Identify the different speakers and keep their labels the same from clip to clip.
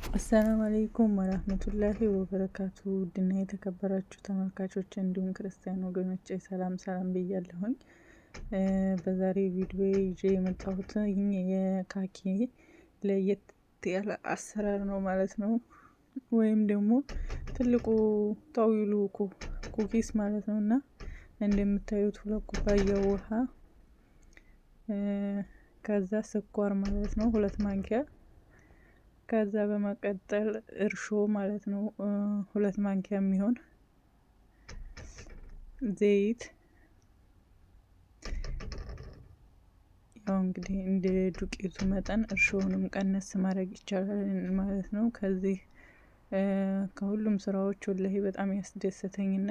Speaker 1: አሰላሙ አለይኩም ወራህመቱላሂ ወበረካቱ ውድና የተከበራችሁ ተመልካቾች እንዲሁም ክርስቲያን ወገኖቼ ሰላም ብያለሁኝ። በዛሬ ቪዲዮ ይዤ የመጣሁት የካኪ ለየት ያለ አሰራር ነው ማለት ነው። ወይም ደግሞ ትልቁ ጣዊሉ ኩኪስ ማለት ነው። እና እንደምታዩት 2 ኩባያ ውሃ፣ ከዛ ስኳር ማለት ነው 2 ማንኪያ፣ ከዛ በመቀጠል እርሾ ማለት ነው 2 ማንኪያ የሚሆን ዘይት። ያው እንግዲህ እንደ ዱቄቱ መጠን እርሾውንም ቀነስ ማድረግ ይቻላል ማለት ነው። ከዚህ ከሁሉም ስራዎች ወላሂ በጣም ያስደሰተኝና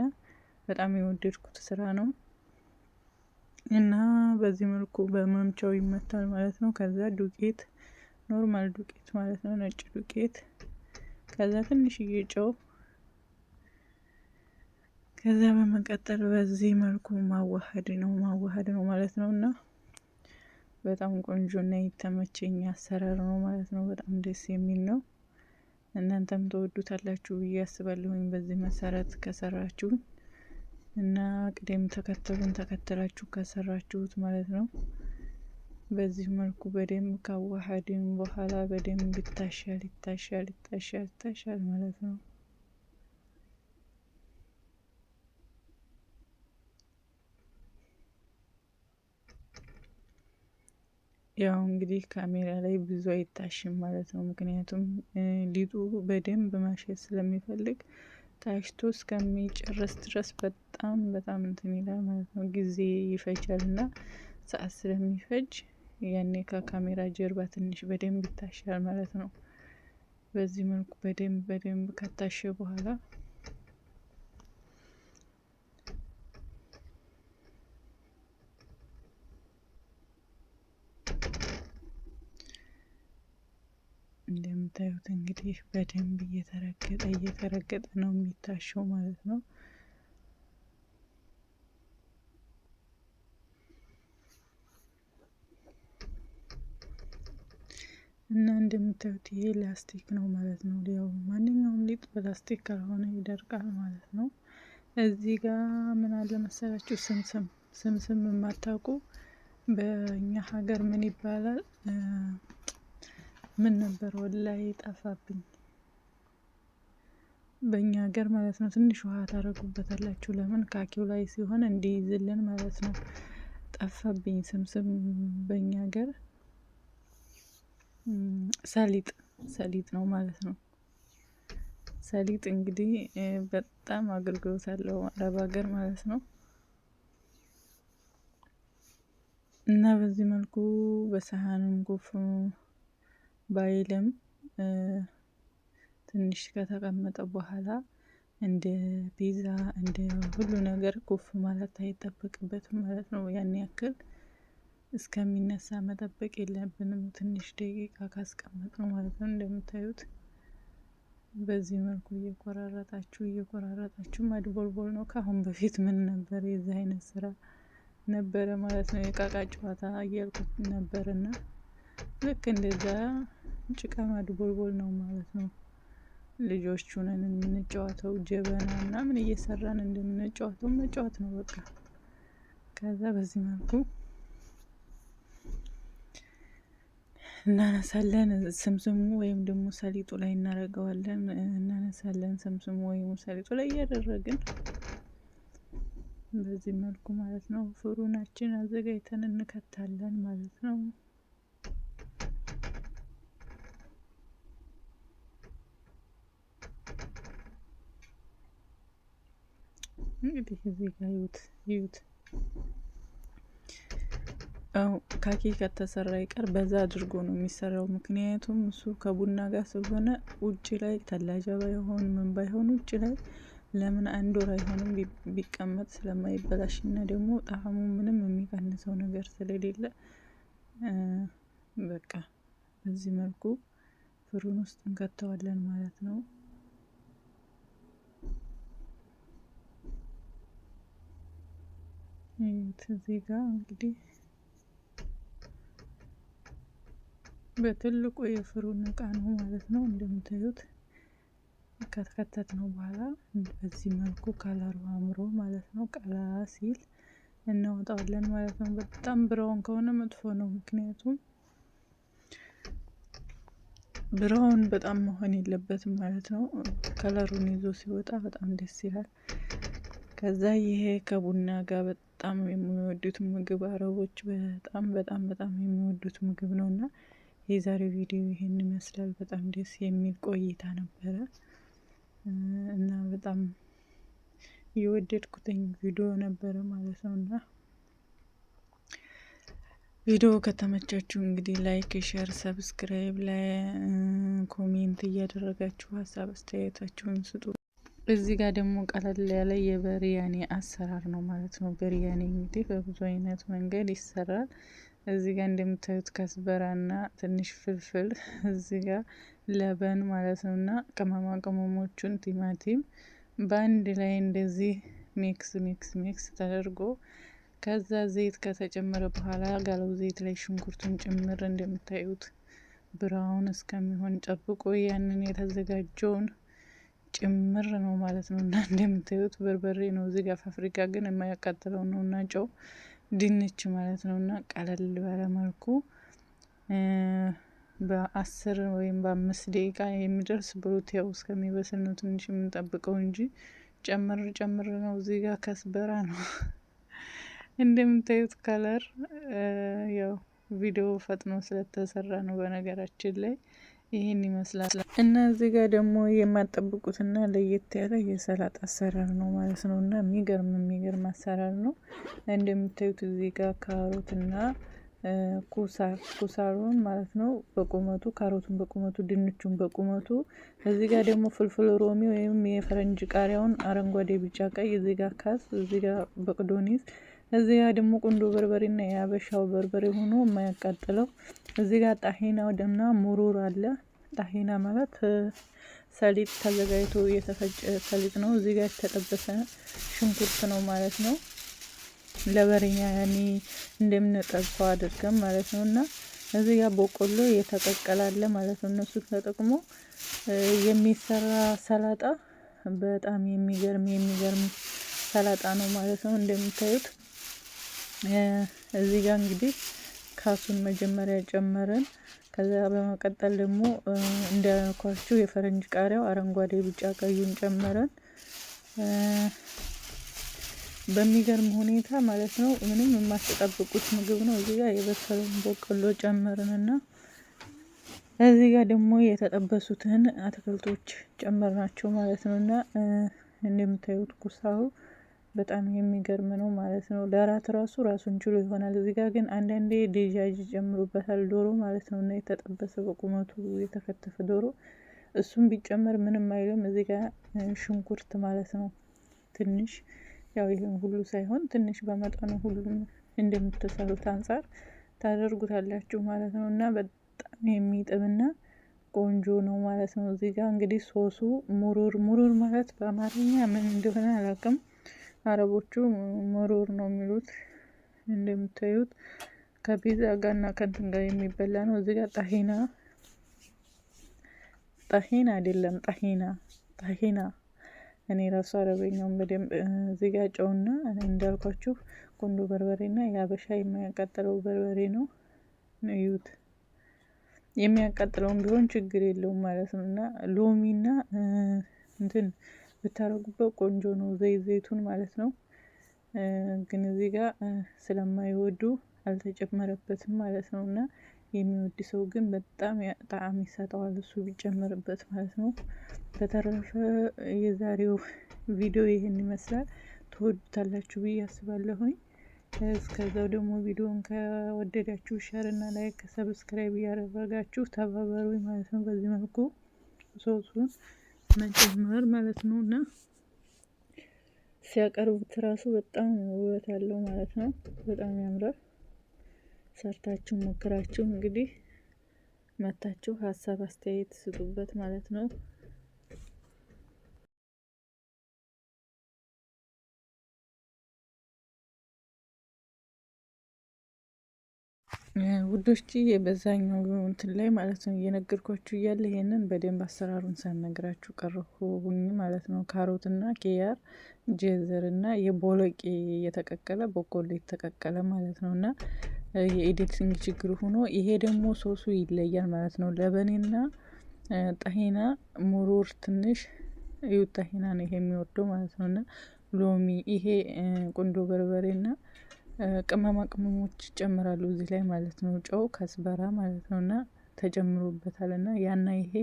Speaker 1: በጣም የወደድኩት ስራ ነው እና በዚህ መልኩ በመምቻው ይመታል ማለት ነው። ከዛ ዱቄት ኖርማል ዱቄት ማለት ነው፣ ነጭ ዱቄት፣ ከዛ ትንሽዬ ጨው፣ ከዛ በመቀጠል በዚህ መልኩ ማዋሃድ ነው ማለት ነው። እና በጣም ቆንጆ እና የተመቸኝ አሰራር ነው ማለት ነው። በጣም ደስ የሚል ነው። እናንተም ተወዱታላችሁ ብዬ አስባለሁኝ በዚህ መሰረት ከሰራችሁ እና ቅደም ተከተሉን ተከተላችሁ ከሰራችሁት ማለት ነው። በዚህ መልኩ በደንብ ካዋሃድን በኋላ በደንብ ይታሻል ማለት ነው። ያው እንግዲህ ካሜራ ላይ ብዙ አይታሽም ማለት ነው። ምክንያቱም ሊጡ በደንብ ማሸት ስለሚፈልግ ታሽቶ እስከሚጨርስ ድረስ በጣም እንትን ይላል ማለት ነው። ጊዜ ይፈጃል እና ሰዓት ስለሚፈጅ ያኔ ከካሜራ ጀርባ ትንሽ በደንብ ይታሻል ማለት ነው። በዚህ መልኩ በደንብ ከታሸ በኋላ እንደምታዩት እንግዲህ በደንብ እየተረገጠ ነው የሚታሸው ማለት ነው። እና እንደምታዩት ይሄ ላስቲክ ነው ማለት ነው። ያው ማንኛውም ሊጥ በላስቲክ ካልሆነ ይደርቃል ማለት ነው። እዚህ ጋር ምን አለ መሰላችሁ ስምስም የማታውቁ በእኛ ሀገር ምን ይባላል? ምን ነበር ወላሂ ጠፋብኝ። በእኛ ሀገር ማለት ነው ትንሽ ውሃ ታረጉበታላችሁ። ለምን ካኪው ላይ ሲሆን እንዲይዝልን ማለት ነው። ጠፋብኝ ስምስም በእኛ ሀገር ሰሊጥ ነው ማለት ነው። ሰሊጥ እንግዲህ በጣም አገልግሎት አለው አረብ ሀገር ማለት ነው። እና በዚህ መልኩ በሰሃንም ጎፍ ባይልም ትንሽ ከተቀመጠ በኋላ እንደ ፒዛ እንደ ሁሉ ነገር ጎፍ ማለት አይጠበቅበትም ማለት ነው። ያን ያክል እስከሚነሳ መጠበቅ የለብንም። ትንሽ ደቂቃ ካስቀመጥ ነው ማለት ነው። እንደምታዩት በዚህ መልኩ እየቆራረጣችሁ ማድቦልቦል ነው። ከአሁን በፊት ምን ነበር የዚህ አይነት ስራ ነበረ ማለት ነው። የቃቃ ጨዋታ እያልኩት ነበርና ልክ እንደዛ ጭቃ ማድቦልቦል ነው ማለት ነው። ልጆቹ ነን የምንጫወተው ጀበና ምናምን እየሰራን እንደምንጫወተው መጫወት ነው በቃ። ከዛ በዚህ መልኩ እናነሳለን። ስምስሙ ወይም ደግሞ ሰሊጡ ላይ እናደርገዋለን። እናነሳለን ስምስሙ ወይም ሰሊጡ ላይ እያደረግን በዚህ መልኩ ማለት ነው ፍሩናችን አዘጋጅተን እንከታለን ማለት ነው። እንግዲህ እዚህ ጋር ይዩት። ካኪ ከተሰራ ይቀር በዛ አድርጎ ነው የሚሰራው። ምክንያቱም እሱ ከቡና ጋር ስለሆነ ውጪ ላይ ተላጃ ባይሆን ምን ባይሆን ውጪ ላይ ለምን 1 ወር አይሆንም ቢቀመጥ ስለማይበላሽ እና ደግሞ ጣዕሙ ምንም የሚቀንሰው ነገር ስለሌለ በቃ በዚህ መልኩ ፍሩን ውስጥ እንከተዋለን ማለት ነው። እዚህ ጋር እንግዲህ በትልቁ የፍሩን እቃ ነው ማለት ነው። እንደምታዩት ከተከተት ነው በኋላ በዚህ መልኩ ከለሩ አምሮ ማለት ነው ቀላ ሲል እናወጣዋለን ማለት ነው። በጣም ብራውን ከሆነ መጥፎ ነው፣ ምክንያቱም ብራውን በጣም መሆን የለበትም ማለት ነው። ከለሩን ይዞ ሲወጣ በጣም ደስ ይላል። ከዛ ይሄ ከቡና ጋር በጣም የሚወዱት ምግብ አረቦች በጣም በጣም በጣም የሚወዱት ምግብ ነው እና የዛሬው ቪዲዮ ይሄን ይመስላል። በጣም ደስ የሚል ቆይታ ነበረ እና በጣም የወደድኩትኝ ቪዲዮ ነበረ ማለት ነው እና ቪዲዮ ከተመቻችሁ እንግዲህ ላይክ፣ ሼር፣ ሰብስክራይብ ላይ ኮሜንት እያደረጋችሁ ሀሳብ አስተያየታችሁን ስጡ። እዚህ ጋር ደግሞ ቀለል ያለ የበሪያኔ አሰራር ነው ማለት ነው። በሪያኔ እንግዲህ በብዙ አይነት መንገድ ይሰራል። እዚህ ጋር እንደምታዩት ከስበራና ትንሽ ፍልፍል፣ እዚህ ጋር ለበን ማለት ነው እና ቅመማ ቅመሞቹን ቲማቲም በአንድ ላይ እንደዚህ ሚክስ ሚክስ ሚክስ ተደርጎ ከዛ ዘይት ከተጨመረ በኋላ ጋለው ዘይት ላይ ሽንኩርቱን ጭምር እንደምታዩት ብራውን እስከሚሆን ጠብቆ ያንን የተዘጋጀውን ጭምር ነው ማለት ነው እና እንደምታዩት በርበሬ ነው እዚህ ጋር ፋብሪካ ግን የማያቃጥለው ነው እና ጨው፣ ድንች ማለት ነው እና ቀለል ባለ መልኩ በ10 ወይም በ5 ደቂቃ የሚደርስ ብሩት ያው እስከሚበስል ነው ትንሽ የምንጠብቀው እንጂ ጨምር ነው። እዚህ ጋር ከስበራ ነው እንደምታዩት ከለር ያው ቪዲዮ ፈጥኖ ስለተሰራ ነው በነገራችን ላይ ይሄን ይመስላል እና እዚህ ጋር ደግሞ የማጠብቁትና ለየት ያለ የሰላጣ አሰራር ነው ማለት ነው እና የሚገርም አሰራር ነው። እንደምታዩት እዚህ ጋር ካሮትና ኩሳሩን ማለት ነው በቁመቱ፣ ካሮቱን በቁመቱ፣ ድንቹን በቁመቱ፣ እዚህ ጋር ደግሞ ፍልፍል ሮሚ ወይም የፈረንጅ ቃሪያውን አረንጓዴ፣ ቢጫ፣ ቀይ፣ እዚህ ጋር ካስ፣ እዚህ ጋር በቅዶኒስ፣ እዚህ ጋር ደግሞ ቁንዶ በርበሬና የሀበሻው በርበሬ ሆኖ የማያቃጥለው፣ እዚህ ጋር ጣሂናው እና ሙሩር አለ። ጣሂና ማለት ሰሊጥ ተዘጋጅቶ የተፈጨ ሰሊጥ ነው። እዚህ ጋር የተጠበሰ ሽንኩርት ነው ማለት ነው። ለበሬኛ ያኔ እንደምንጠብሰው አድርገን ማለት ነው እና እዚህ ጋር በቆሎ የተቀቀላለ ማለት ነው። እነሱ ተጠቅሞ የሚሰራ ሰላጣ በጣም የሚገርም ሰላጣ ነው ማለት ነው። እንደምታዩት እዚህ ጋር እንግዲህ ካሱን መጀመሪያ ጨመረን። ከዛ በመቀጠል ደግሞ እንዳልኳችሁ የፈረንጅ ቃሪያው አረንጓዴ፣ ቢጫ፣ ቀዩን ጨመረን በሚገርም ሁኔታ ማለት ነው። ምንም የማትጠብቁት ምግብ ነው። እዚህ ጋር የበሰለውን በቆሎ ጨመርንና እዚህ ጋር ደግሞ የተጠበሱትን አትክልቶች ጨመርናቸው ማለት ነው እና እንደምታዩት ኩሳው በጣም የሚገርም ነው ማለት ነው። ለራት ራሱን ችሎ ይሆናል። እዚህ ጋር ግን አንዳንዴ ዴጃጅ ጨምሩበታል ዶሮ ማለት ነው እና የተጠበሰ በቁመቱ የተከተፈ ዶሮ እሱም ቢጨመር ምንም አይልም። እዚህ ጋር ሽንኩርት ማለት ነው ትንሽ ያው ይሄን ሁሉ ሳይሆን ትንሽ በመጠኑ ሁሉም እንደምትሰሩት አንፃር ታደርጉታላችሁ ማለት ነው እና በጣም የሚጥምና ቆንጆ ነው ማለት ነው። እዚህ ጋር እንግዲህ ሶሱ ሙሩር ማለት በአማርኛ ምን እንደሆነ አላውቅም። አረቦቹ ሙሩር ነው የሚሉት። እንደምታዩት ከፒዛ ጋርና ከእንትን ጋር የሚበላ ነው። እዚህ ጋር ጣሂና አይደለም ጣሂና እኔ ራሱ አረበኛውን በደንብ እዚህ ጋር ጨውና እንዳልኳችሁ ቁንዶ በርበሬና የሀበሻ የማያቃጥለው በርበሬ ነው። እዩት፣ የሚያቃጥለውን ቢሆን ችግር የለውም ማለት ነው እና ሎሚና እንትን ብታረጉበት ቆንጆ ነው፣ ዘይቱን ማለት ነው። ግን እዚህ ጋር ስለማይወዱ አልተጨመረበትም ማለት ነው እና የሚወድ ሰው ግን በጣም ጣዕም ይሰጠዋል እሱ ቢጨመርበት ማለት ነው። በተረፈ የዛሬው ቪዲዮ ይህን ይመስላል። ትወዱታላችሁ ብዬ አስባለሁኝ። እስከዛው ደግሞ ቪዲዮን ከወደዳችሁ ሼር እና ላይክ ሰብስክራይብ እያደረጋችሁ ተባበሩኝ ማለት ነው። በዚህ መልኩ ሶሱን መጨመር ማለት ነው እና ሲያቀርቡት ራሱ በጣም ውበት ያለው ማለት ነው። በጣም ያምራል። ሰርታችሁ ሞክራችሁ እንግዲህ መታችሁ ሀሳብ አስተያየት ስጡበት ማለት ነው። ውዶች በዛኛው እንትን ላይ ማለት ነው እየነገርኳችሁ እያለ ይሄንን በደንብ አሰራሩን ሳልነግራችሁ ቀረሁኝ ማለት ነው። ካሮትና ኪያር ጄዘርና የቦሎቄ የተቀቀለ በቆሎ የተቀቀለ ማለት ነው። እና የኤዲቲንግ ችግር ሆኖ ይሄ ደግሞ ሶሱ ይለያል ማለት ነው። ለበኔና ጣሂና ሙሩር ትንሽ እዩ ጣሂና ነው ይሄ የሚወርደው ማለት ነው። እና ሎሚ ይሄ ቁንዶ በርበሬና ቅመማ ቅመሞች ይጨምራሉ እዚህ ላይ ማለት ነው። ጨው ከስበራ ማለት ነው እና ተጨምሮበታል እና ያና ይሄ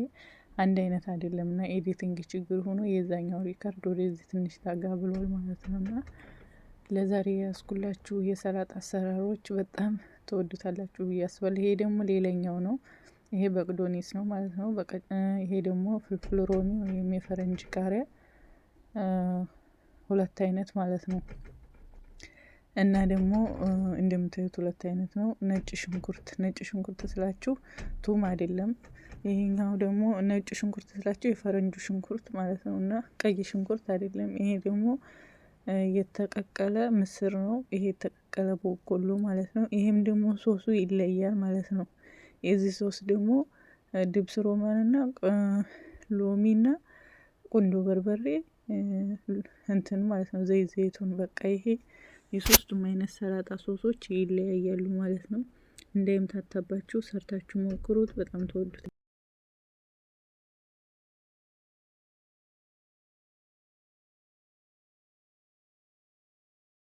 Speaker 1: አንድ አይነት አይደለም እና ኤዲቲንግ ችግር ሆኖ የዛኛው ሪከርድ ወደዚህ ትንሽ ታጋ ብሏል ማለት ነው። እና ለዛሬ ያስኩላችሁ የሰላጣ አሰራሮች በጣም ተወዱታላችሁ ብዬ አስባለሁ። ይሄ ደግሞ ሌላኛው ነው። ይሄ በቅዶኒስ ነው ማለት ነው። ይሄ ደግሞ ፍልፍል ሮሚ ወይም የፈረንጅ ቃሪያ ሁለት አይነት ማለት ነው። እና ደግሞ እንደምታዩት ሁለት አይነት ነው። ነጭ ሽንኩርት ስላችሁ ቱም አይደለም። ይሄኛው ደግሞ ነጭ ሽንኩርት ስላችሁ የፈረንጁ ሽንኩርት ማለት ነው። እና ቀይ ሽንኩርት አይደለም። ይሄ ደግሞ የተቀቀለ ምስር ነው። ይሄ የተቀቀለ በቆሎ ማለት ነው። ይሄም ደግሞ ሶሱ ይለያል ማለት ነው። የዚህ ሶስ ደግሞ ድብስ ሮማንና ሎሚና ቁንዶ በርበሬ እንትን ማለት ነው። ዘይቱን በቃ ይሄ የሶስቱም አይነት ሰላጣ ሶሶች ይለያያሉ ማለት ነው። እንዳይምታታባችሁ ሰርታችሁ ሞክሩት። በጣም ተወዱት